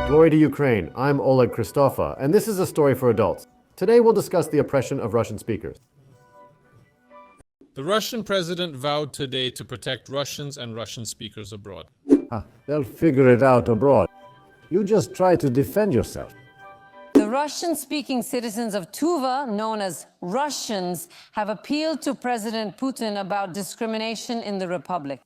Glory to Ukraine, I'm Oleg Kryshtopa, and this is a story for adults. Today we'll discuss the oppression of Russian speakers. The Russian president vowed today to protect Russians and Russian speakers abroad. They'll figure it out abroad. You just try to defend yourself. The Russian-speaking citizens of Tuva, known as Russians, have appealed to President Putin about discrimination in the Republic.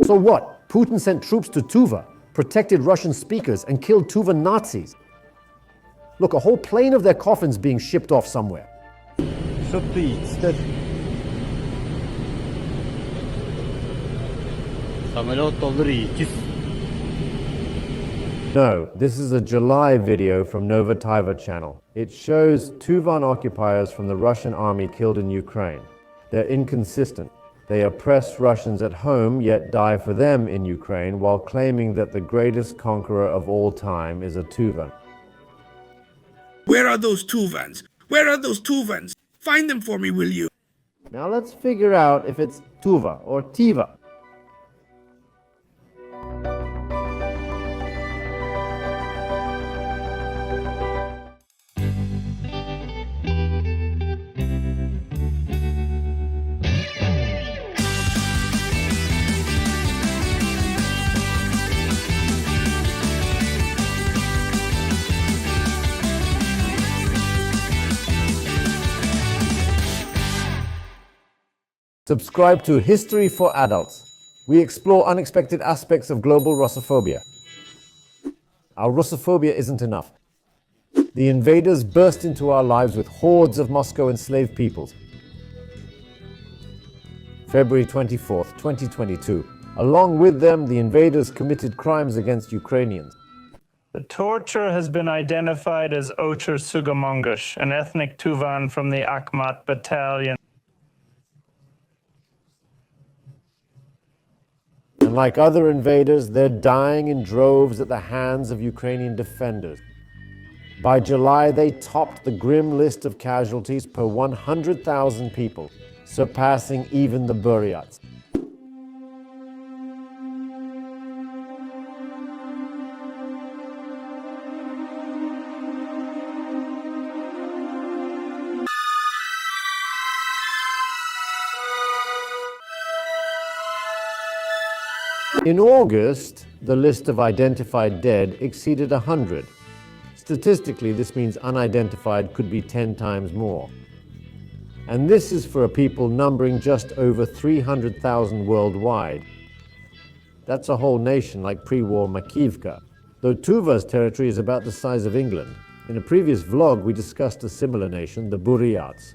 So what? Putin sent troops to Tuva, protected Russian speakers, and killed Tuvan Nazis. Look, a whole plane of their coffins being shipped off somewhere. No, this is a July video from Nova Tyva channel. It shows Tuvan occupiers from the Russian army killed in Ukraine. They're inconsistent. They oppress Russians at home, yet die for them in Ukraine, while claiming that the greatest conqueror of all time is a Tuvan. Where are those Tuvans? Where are those Tuvans? Find them for me, will you? Now let's figure out if it's Tuva or Tyva. Subscribe to History for Adults. We explore unexpected aspects of global Russophobia. Our Russophobia isn't enough. The invaders burst into our lives with hordes of Moscow enslaved peoples. February 24th, 2022. Along with them, the invaders committed crimes against Ukrainians. The torture has been identified as Ocher Sugamongush, an ethnic Tuvan from the Akhmat battalion. And like other invaders, they're dying in droves at the hands of Ukrainian defenders. By July, they topped the grim list of casualties per 100,000 people, surpassing even the Buryats. In August, the list of identified dead exceeded 100. Statistically, this means unidentified could be 10 times more. And this is for a people numbering just over 300,000 worldwide. That's a whole nation like pre-war Makivka, though Tuva's territory is about the size of England. In a previous vlog, we discussed a similar nation, the Buryats.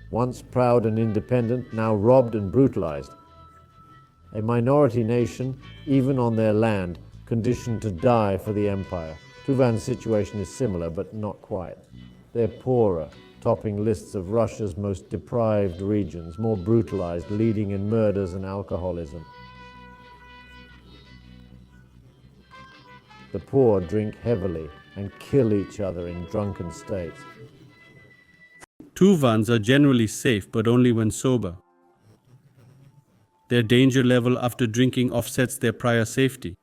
Once proud and independent, now robbed and brutalized. A minority nation, even on their land, conditioned to die for the empire. Tuvan's situation is similar, but not quite. They're poorer, topping lists of Russia's most deprived regions, more brutalized, leading in murders and alcoholism. The poor drink heavily and kill each other in drunken states. Tuvans are generally safe, but only when sober. Their danger level after drinking offsets their prior safety.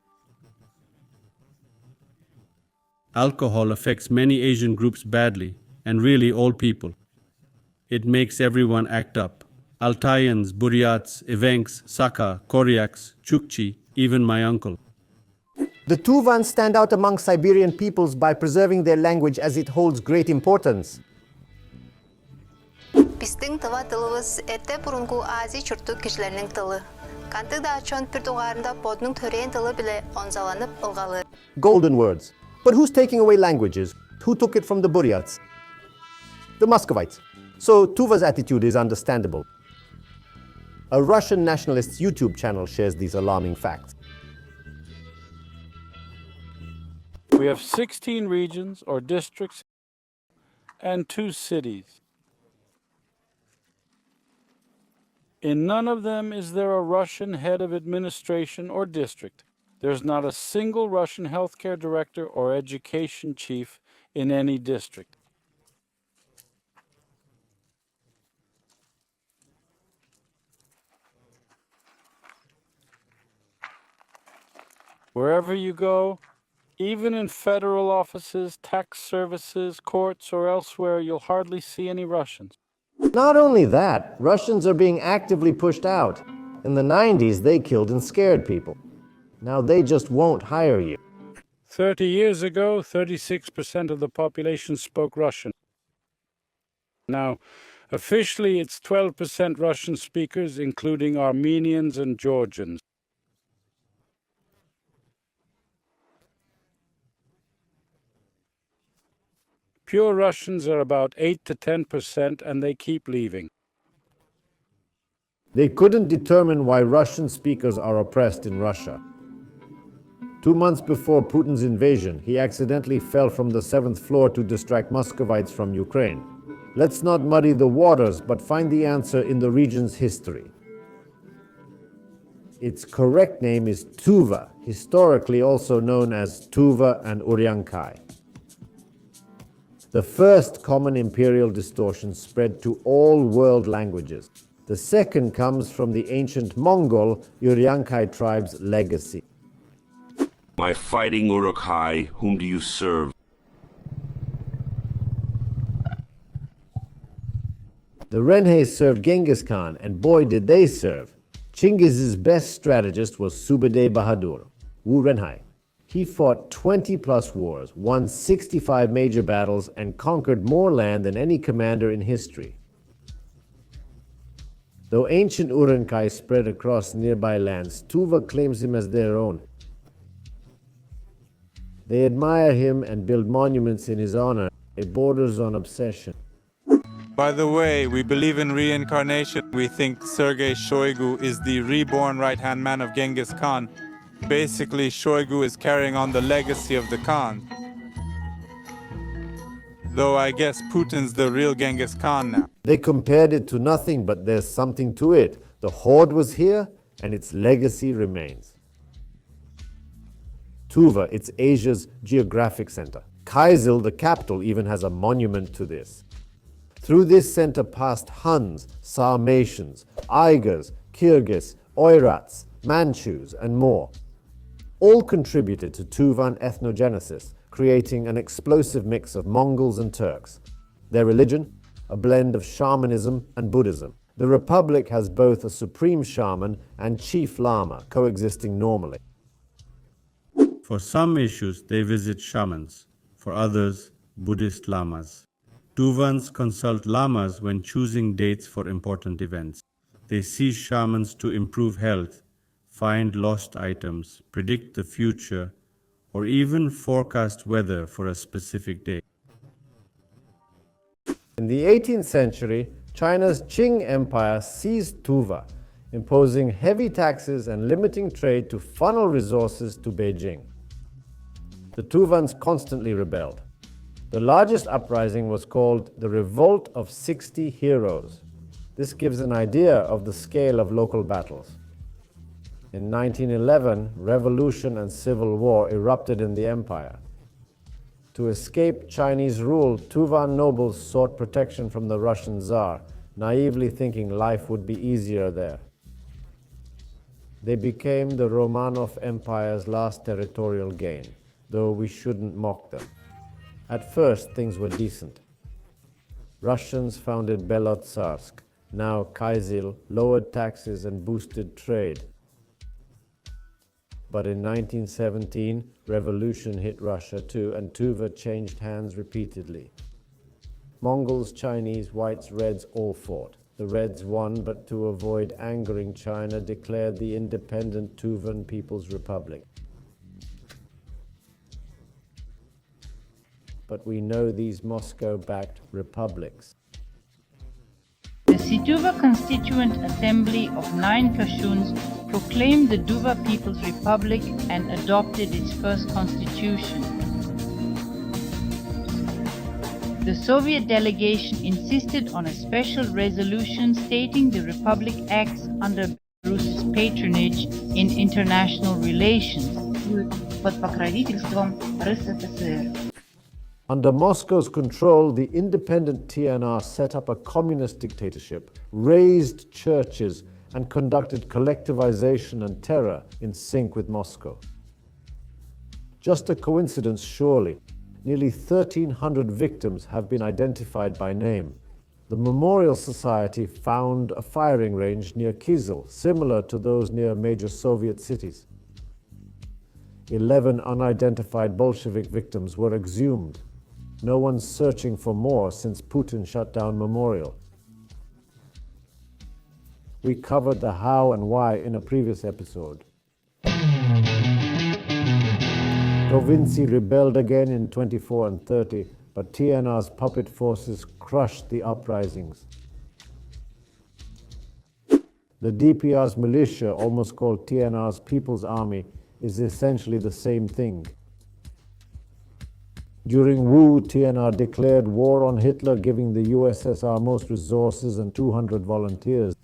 Alcohol affects many Asian groups badly, and really all people. It makes everyone act up. Altaians, Buryats, Evenks, Saka, Koryaks, Chukchi, even my uncle. The Tuvans stand out among Siberian peoples by preserving their language as it holds great importance. Біздің тыва тылыбыз әтті бұрынғы Азия чүртік кішілерінің тылы. Қанты да чон піртуғарында подның төрен тылы біле онзаланып ылғалы. Golden words. But who's taking away languages? Who took it from the Buryats? The Muscovites. So Tuva's attitude is understandable. A Russian nationalist's YouTube channel shares these alarming facts. We have 16 regions or districts and 2 cities. In none of them is there a Russian head of administration or district. There's not a single Russian healthcare director or education chief in any district. Wherever you go, even in federal offices, tax services, courts, or elsewhere, you'll hardly see any Russians. Not only that, Russians are being actively pushed out. In the 90s, they killed and scared people. Now they just won't hire you. 30 years ago, 36% of the population spoke Russian. Now, officially, it's 12% Russian speakers, including Armenians and Georgians. Pure Russians are about 8 to 10%, and they keep leaving. They couldn't determine why Russian speakers are oppressed in Russia. 2 months before Putin's invasion, he accidentally fell from the 7th floor to distract Muscovites from Ukraine. Let's not muddy the waters, but find the answer in the region's history. Its correct name is Tuva, historically also known as Tuva and Uryankai. The first common imperial distortion spread to all world languages. The second comes from the ancient Mongol Uryankai tribe's legacy. My fighting Uruk-hai, whom do you serve? The Renhe served Genghis Khan, and boy did they serve. Chingiz's best strategist was Subedai Bahadur, Wu Renhai. He fought 20-plus wars, won 65 major battles, and conquered more land than any commander in history. Though ancient Uruk-hai spread across nearby lands, Tuva claims him as their own. They admire him and build monuments in his honor. It borders on obsession. By the way, we believe in reincarnation. We think Sergei Shoigu is the reborn right-hand man of Genghis Khan. Basically, Shoigu is carrying on the legacy of the Khan. Though I guess Putin's the real Genghis Khan now. They compared it to nothing, but there's something to it. The horde was here, and its legacy remains. Tuva, it's Asia's geographic center. Kyzyl, the capital, even has a monument to this. Through this center passed Huns, Sarmatians, Uyghurs, Kyrgyz, Oirats, Manchus, and more. All contributed to Tuvan ethnogenesis, creating an explosive mix of Mongols and Turks. Their religion, a blend of shamanism and Buddhism. The Republic has both a supreme shaman and chief lama coexisting normally. For some issues, they visit shamans. For others, Buddhist lamas. Tuvans consult lamas when choosing dates for important events. They see shamans to improve health, find lost items, predict the future, or even forecast weather for a specific day. In the 18th century, China's Qing Empire seized Tuva, imposing heavy taxes and limiting trade to funnel resources to Beijing. The Tuvans constantly rebelled. The largest uprising was called the Revolt of 60 Heroes. This gives an idea of the scale of local battles. In 1911, revolution and civil war erupted in the empire. To escape Chinese rule, Tuvan nobles sought protection from the Russian Tsar, naively thinking life would be easier there. They became the Romanov Empire's last territorial gain, though we shouldn't mock them. At first, things were decent. Russians founded Belotsarsk, now Kyzyl, lowered taxes and boosted trade. But in 1917, revolution hit Russia too, and Tuva changed hands repeatedly. Mongols, Chinese, Whites, Reds all fought. The Reds won, but to avoid angering China, declared the independent Tuvan People's Republic. But we know these Moscow-backed republics. The Situva Constituent Assembly of 9 Kashuns proclaimed the Tuva People's Republic and adopted its first constitution. The Soviet delegation insisted on a special resolution stating the Republic acts under Belarus's patronage in international relations. Под покровительством РСФСР. Under Moscow's control, the independent TNR set up a communist dictatorship, razed churches, and conducted collectivization and terror in sync with Moscow. Just a coincidence, surely. Nearly 1,300 victims have been identified by name. The Memorial Society found a firing range near Kyzyl, similar to those near major Soviet cities. 11 unidentified Bolshevik victims were exhumed. No one's searching for more since Putin shut down Memorial. We covered the how and why in a previous episode. Provinci rebelled again in 24 and 30, but TNR's puppet forces crushed the uprisings. The DPR's militia, almost called TNR's People's Army, is essentially the same thing. During Wu, TNR declared war on Hitler, giving the USSR most resources and 200 volunteers.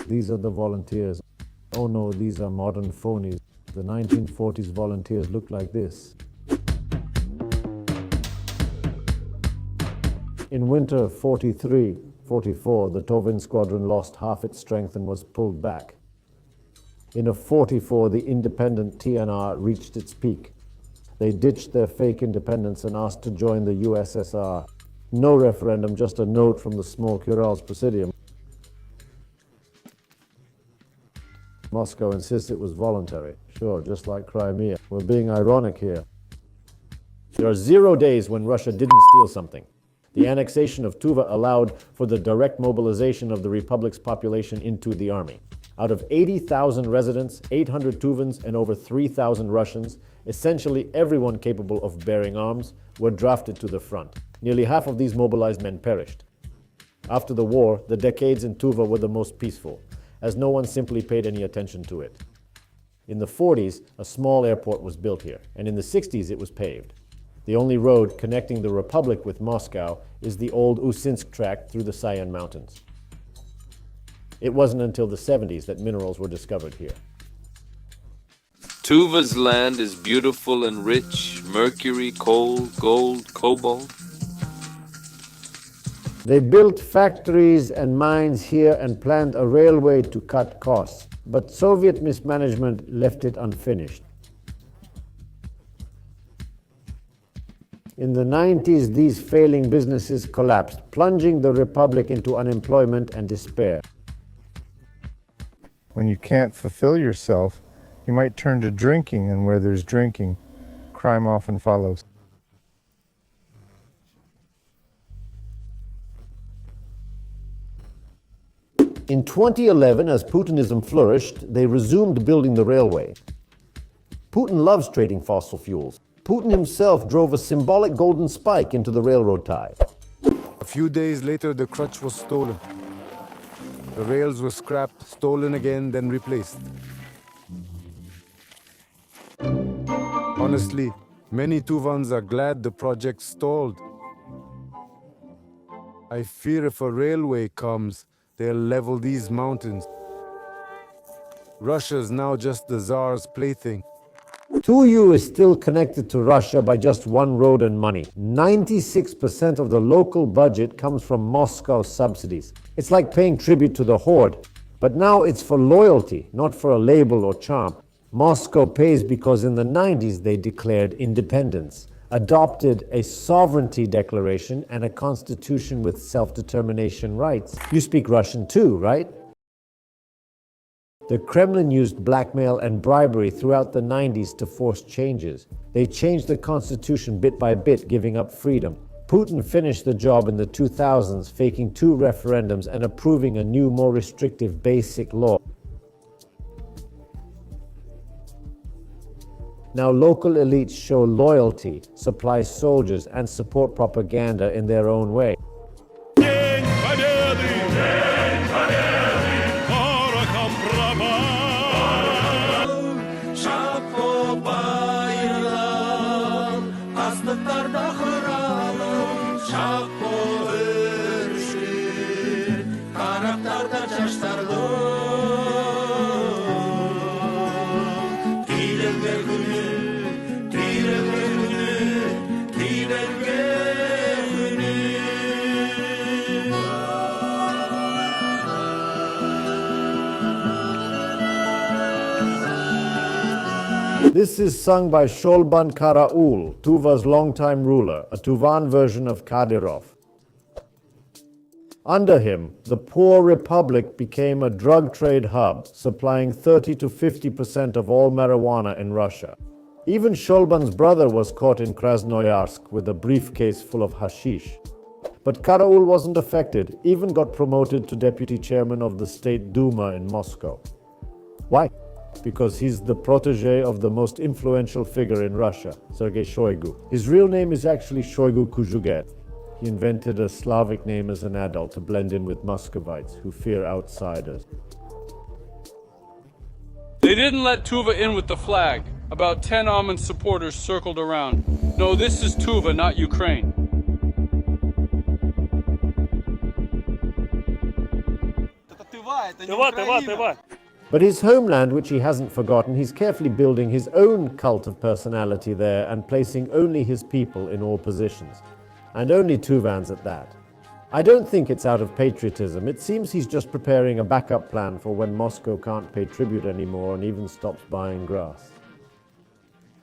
These are the volunteers. Oh no, these are modern phonies. The 1940s volunteers looked like this. In winter of 43-44, the Tuvan squadron lost half its strength and was pulled back. In 44, the independent TNR reached its peak. They ditched their fake independence and asked to join the USSR. No referendum, just a note from the small Kurils Presidium. Moscow insists it was voluntary. Sure, just like Crimea. We're being ironic here. There are 0 days when Russia didn't steal something. The annexation of Tuva allowed for the direct mobilization of the Republic's population into the army. Out of 80,000 residents, 800 Tuvans, and over 3,000 Russians, essentially everyone capable of bearing arms, were drafted to the front. Nearly half of these mobilized men perished. After the war, the decades in Tuva were the most peaceful, as no one simply paid any attention to it. In the 40s, a small airport was built here, and in the 60s it was paved. The only road connecting the Republic with Moscow is the old Usinsk tract through the Sayan Mountains. It wasn't until the 70s that minerals were discovered here. Tuva's land is beautiful and rich, mercury, coal, gold, cobalt. They built factories and mines here and planned a railway to cut costs, but Soviet mismanagement left it unfinished. In the 90s, these failing businesses collapsed, plunging the Republic into unemployment and despair. When you can't fulfill yourself, you might turn to drinking, and where there's drinking, crime often follows. In 2011, as Putinism flourished, they resumed building the railway. Putin loves trading fossil fuels. Putin himself drove a symbolic golden spike into the railroad tie. A few days later, the crutch was stolen. The rails were scrapped, stolen again, then replaced. Honestly, many Tuvans are glad the project stalled. I fear if a railway comes, they'll level these mountains. Russia's now just the Tsar's plaything. Tuva is still connected to Russia by just one road and money. 96% of the local budget comes from Moscow subsidies. It's like paying tribute to the horde. But now it's for loyalty, not for a label or charm. Moscow pays because in the 90s they declared independence, adopted a sovereignty declaration and a constitution with self-determination rights. You speak Russian too, right? The Kremlin used blackmail and bribery throughout the 90s to force changes. They changed the constitution bit by bit, giving up freedom. Putin finished the job in the 2000s, faking 2 referendums and approving a new, more restrictive basic law. Now local elites show loyalty, supply soldiers, and support propaganda in their own way. This is sung by Sholban Karaul, Tuva's longtime ruler, a Tuvan version of Kadyrov. Under him, the poor republic became a drug trade hub, supplying 30 to 50% of all marijuana in Russia. Even Sholban's brother was caught in Krasnoyarsk with a briefcase full of hashish. But Karaul wasn't affected, even got promoted to deputy chairman of the State Duma in Moscow. Why? Because he's the protege of the most influential figure in Russia, Sergei Shoigu. His real name is actually Shoigu Kuzhuget. He invented a Slavic name as an adult to blend in with Muscovites who fear outsiders. They didn't let Tuva in with the flag. About 10 Almond supporters circled around. No, this is Tuva, not Ukraine. But his homeland, which he hasn't forgotten, he's carefully building his own cult of personality there and placing only his people in all positions. And only Tuvans at that. I don't think it's out of patriotism. It seems he's just preparing a backup plan for when Moscow can't pay tribute anymore and even stops buying grass.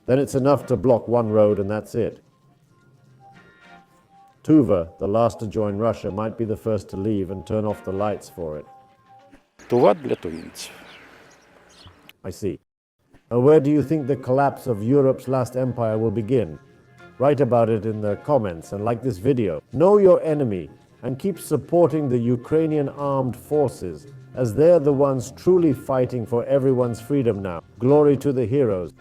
Then it's enough to block one road and that's it. Tuva, the last to join Russia, might be the first to leave and turn off the lights for it. Тува для тувинців. I see. Now, where do you think the collapse of Europe's last empire will begin? Write about it in the comments and like this video. Know your enemy and keep supporting the Ukrainian armed forces as they're the ones truly fighting for everyone's freedom now. Glory to the heroes.